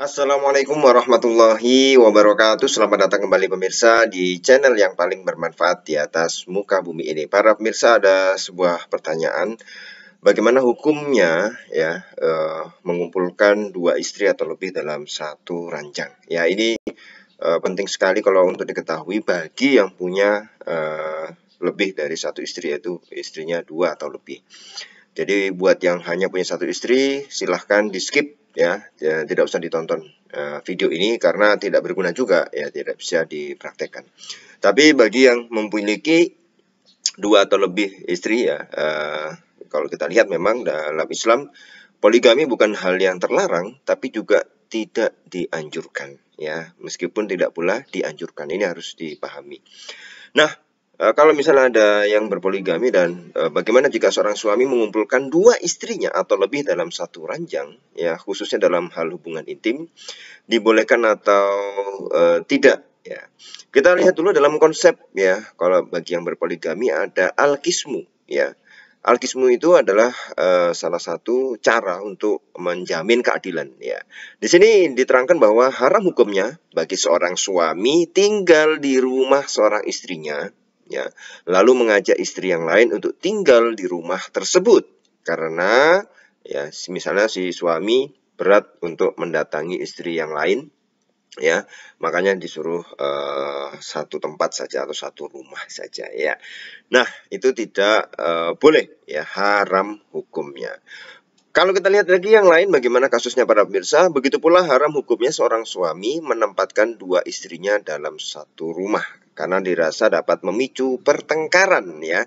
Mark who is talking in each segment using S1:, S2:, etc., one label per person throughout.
S1: Assalamualaikum warahmatullahi wabarakatuh. Selamat datang kembali pemirsa di channel yang paling bermanfaat di atas muka bumi ini. Para pemirsa, ada sebuah pertanyaan, bagaimana hukumnya mengumpulkan dua istri atau lebih dalam satu ranjang? Ya, ini penting sekali kalau untuk diketahui bagi yang punya lebih dari satu istri, yaitu istrinya dua atau lebih. Jadi buat yang hanya punya satu istri, silahkan di skip ya, tidak usah ditonton video ini karena tidak berguna juga ya, tidak bisa dipraktekkan. Tapi bagi yang memiliki dua atau lebih istri ya, kalau kita lihat memang dalam Islam poligami bukan hal yang terlarang, tapi juga tidak dianjurkan ya, meskipun tidak pula dianjurkan. Ini harus dipahami. Nah, kalau misalnya ada yang berpoligami dan bagaimana jika seorang suami mengumpulkan dua istrinya atau lebih dalam satu ranjang, ya khususnya dalam hal hubungan intim, dibolehkan atau tidak? Ya, kita lihat dulu dalam konsep ya. Kalau bagi yang berpoligami ada al-qismu, ya. Al-qismu itu adalah salah satu cara untuk menjamin keadilan. Ya, di sini diterangkan bahwa haram hukumnya bagi seorang suami tinggal di rumah seorang istrinya, ya, lalu mengajak istri yang lain untuk tinggal di rumah tersebut karena ya misalnya si suami berat untuk mendatangi istri yang lain, ya, makanya disuruh satu tempat saja atau satu rumah saja ya. Nah, itu tidak boleh ya, haram hukumnya. Kalau kita lihat lagi yang lain, bagaimana kasusnya para pemirsa? Begitu pula haram hukumnya seorang suami menempatkan dua istrinya dalam satu rumah karena dirasa dapat memicu pertengkaran ya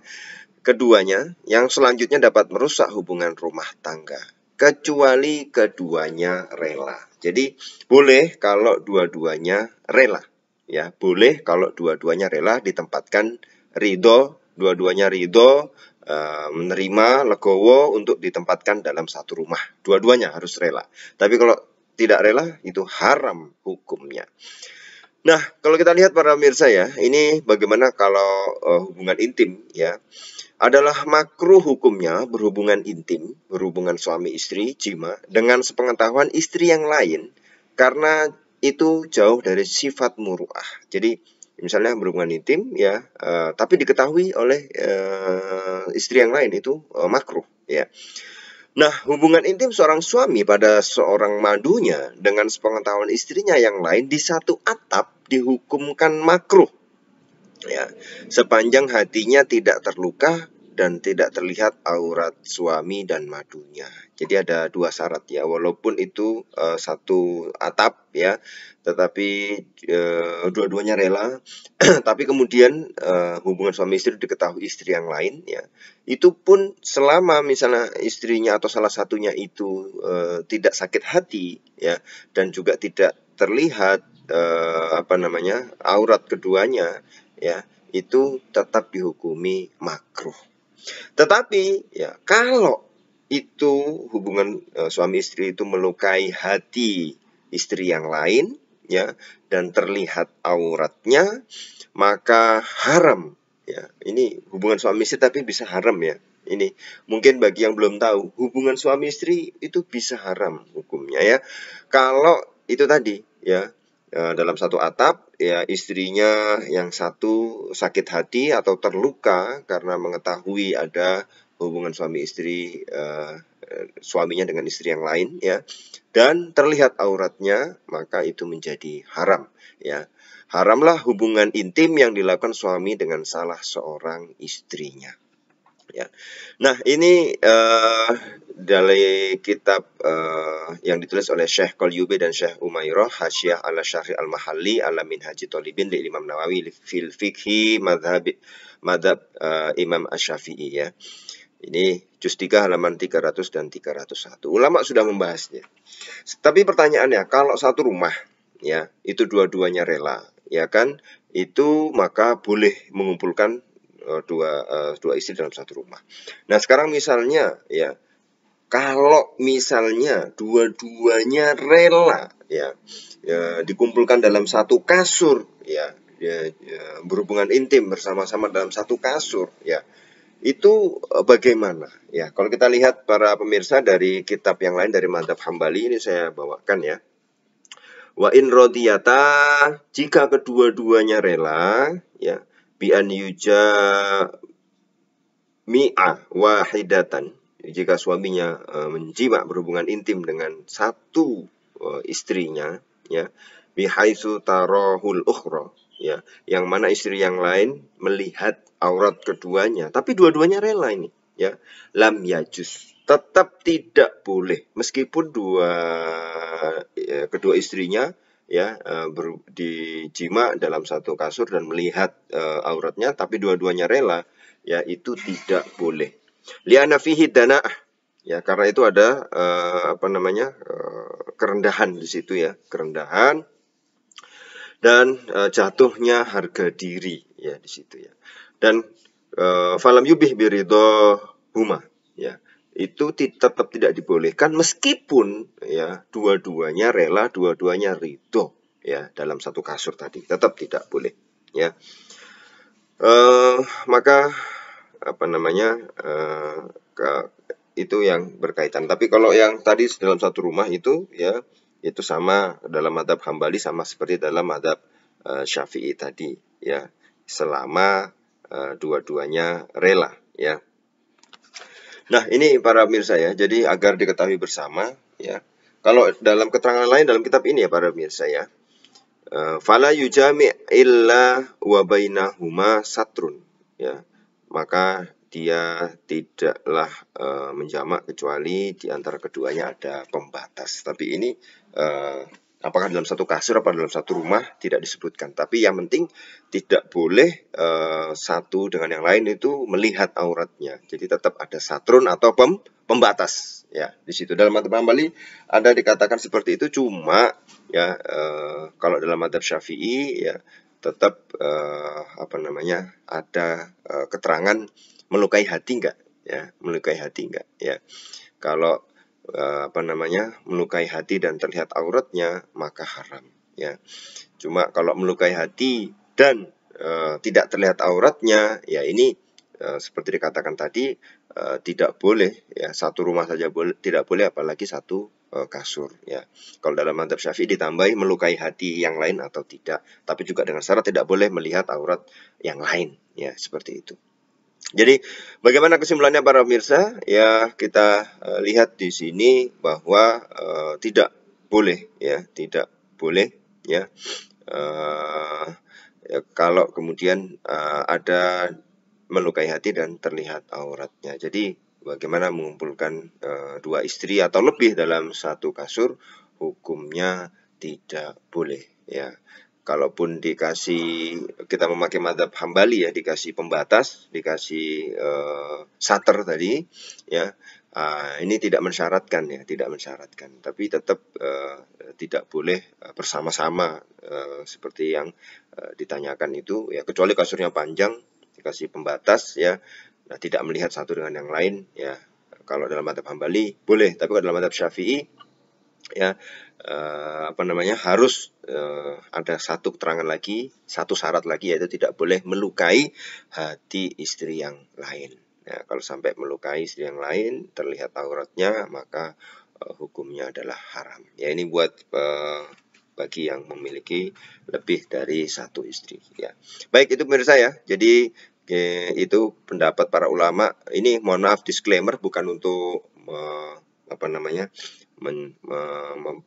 S1: keduanya, yang selanjutnya dapat merusak hubungan rumah tangga kecuali keduanya rela. Jadi boleh kalau dua-duanya rela ya, boleh kalau dua-duanya rela ditempatkan, dua-duanya ridho, menerima, legowo untuk ditempatkan dalam satu rumah. Dua-duanya harus rela. Tapi kalau tidak rela, itu haram hukumnya. Nah, kalau kita lihat para pemirsa ya, ini bagaimana kalau hubungan intim ya, adalah makruh hukumnya berhubungan intim, berhubungan suami istri, jima, dengan sepengetahuan istri yang lain, karena itu jauh dari sifat muru'ah. Jadi misalnya berhubungan intim ya, tapi diketahui oleh istri yang lain, itu makruh ya. Nah, hubungan intim seorang suami pada seorang madunya dengan sepengetahuan istrinya yang lain di satu atap dihukumkan makruh ya, sepanjang hatinya tidak terluka dan tidak terlihat aurat suami dan madunya. Jadi ada dua syarat ya, walaupun itu satu atap ya, tetapi dua-duanya rela. Tapi kemudian hubungan suami istri diketahui istri yang lain ya, itu pun selama misalnya istrinya atau salah satunya itu tidak sakit hati ya, dan juga tidak terlihat aurat keduanya ya, itu tetap dihukumi makruh. Tetapi ya, kalau itu hubungan suami istri itu melukai hati istri yang lain ya, dan terlihat auratnya, maka haram ya. Ini hubungan suami istri tapi bisa haram ya. Ini mungkin bagi yang belum tahu, hubungan suami istri itu bisa haram hukumnya ya. Kalau itu tadi ya, dalam satu atap ya, istrinya yang satu sakit hati atau terluka karena mengetahui ada hubungan suami istri, suaminya dengan istri yang lain ya, dan terlihat auratnya, maka itu menjadi haram ya. Haramlah hubungan intim yang dilakukan suami dengan salah seorang istrinya ya. Nah, ini dari kitab yang ditulis oleh Syekh Qalyubi dan Syekh Umairah, Hasyiah ala Syarih al-Mahalli ala Minhaji Thalibin li Imam Nawawi fil Fiqhi Madhab Imam Asy-Syafi'i ya. Ini juz 3 halaman 300 dan 301. Ulama sudah membahasnya. Tapi pertanyaannya, kalau satu rumah ya, itu dua-duanya rela ya kan, itu maka boleh mengumpulkan dua istri dalam satu rumah. Nah, sekarang misalnya ya, kalau misalnya dua-duanya rela ya, dikumpulkan dalam satu kasur ya, berhubungan intim bersama-sama dalam satu kasur ya, itu bagaimana ya? Kalau kita lihat para pemirsa dari kitab yang lain dari Madzhab Hambali, ini saya bawakan ya. Wa in radiyata, jika kedua-duanya rela, ya, bi an yujami'a wahidatan, jika suaminya menjima berhubungan intim dengan satu istrinya, ya, bihaitsu tarahul ukhra, ya, yang mana istri yang lain melihat aurat keduanya, tapi dua-duanya rela ini, ya, lam yajuz, tetap tidak boleh, meskipun kedua istrinya, ya, dijima dalam satu kasur dan melihat auratnya, tapi dua-duanya rela, ya, itu tidak boleh. Li'anna fihi dana'ah, ya, karena itu ada kerendahan di situ, ya, kerendahan dan jatuhnya harga diri, ya, di situ, ya. Dan falam yubih biridho huma, ya, itu tetap tidak dibolehkan meskipun, ya, dua-duanya rela, dua-duanya ridho, ya, dalam satu kasur tadi, tetap tidak boleh, ya. Maka itu yang berkaitan. Tapi kalau yang tadi dalam satu rumah itu, ya, itu sama dalam mazhab Hambali, sama seperti dalam mazhab Syafi'i tadi, ya, selama dua-duanya rela, ya. Nah, ini para pemirsa, ya, jadi agar diketahui bersama, ya, kalau dalam keterangan lain dalam kitab ini, ya, para pemirsa, ya, fala yujami' illa wa bainahuma satrun, ya, maka dia tidaklah menjamak kecuali di antara keduanya ada pembatas. Tapi ini apakah dalam satu kasur atau dalam satu rumah tidak disebutkan. Tapi yang penting tidak boleh satu dengan yang lain itu melihat auratnya. Jadi tetap ada satrun atau pembatas, ya, di situ. Dalam mazhab Hambali ada dikatakan seperti itu, cuma, ya, kalau dalam mazhab Syafi'i, ya, tetap ada keterangan melukai hati enggak, ya, melukai hati enggak, ya. Kalau melukai hati dan terlihat auratnya, maka haram, ya. Cuma kalau melukai hati dan tidak terlihat auratnya, ya, ini seperti dikatakan tadi, tidak boleh, ya, satu rumah saja tidak boleh, apalagi satu kasur, ya. Kalau dalam mazhab Syafi'i ditambahi melukai hati yang lain atau tidak, tapi juga dengan syarat tidak boleh melihat aurat yang lain, ya, seperti itu. Jadi bagaimana kesimpulannya para pemirsa? Ya, kita lihat di sini bahwa tidak boleh, ya, tidak boleh, ya, kalau kemudian ada melukai hati dan terlihat auratnya. Jadi bagaimana mengumpulkan dua istri atau lebih dalam satu kasur, hukumnya tidak boleh, ya. Kalaupun kita memakai mazhab Hambali, ya, dikasih pembatas, dikasih sater tadi, ya, ini tidak mensyaratkan, ya, tidak mensyaratkan, tapi tetap tidak boleh bersama-sama seperti yang ditanyakan itu, ya, kecuali kasurnya panjang dikasih pembatas, ya, nah, tidak melihat satu dengan yang lain, ya. Kalau dalam mazhab Hambali boleh, tapi kalau dalam mazhab Syafi'i, ya, harus ada satu keterangan lagi, satu syarat lagi, yaitu tidak boleh melukai hati istri yang lain. Ya, kalau sampai melukai istri yang lain, terlihat auratnya, maka hukumnya adalah haram. Ya, ini buat bagi yang memiliki lebih dari satu istri, ya. Baik, itu pemirsa, ya. Jadi itu pendapat para ulama. Ini mohon maaf disclaimer, bukan untuk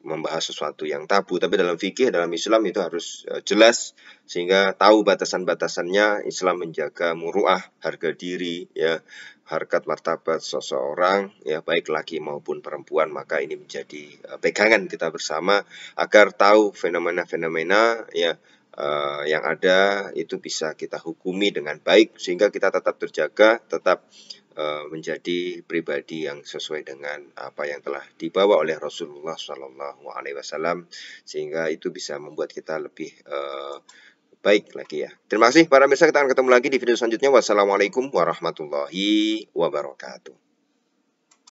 S1: membahas sesuatu yang tabu, tapi dalam fikih, dalam Islam itu harus jelas, sehingga tahu batasan-batasannya. Islam menjaga muruah, harga diri, ya, harkat martabat seseorang, ya, baik laki maupun perempuan. Maka ini menjadi pegangan kita bersama agar tahu fenomena-fenomena, ya, yang ada itu bisa kita hukumi dengan baik, sehingga kita tetap terjaga, tetap menjadi pribadi yang sesuai dengan apa yang telah dibawa oleh Rasulullah SAW, sehingga itu bisa membuat kita lebih baik lagi, ya. Terima kasih para pemirsa, kita akan ketemu lagi di video selanjutnya. Wassalamualaikum warahmatullahi wabarakatuh.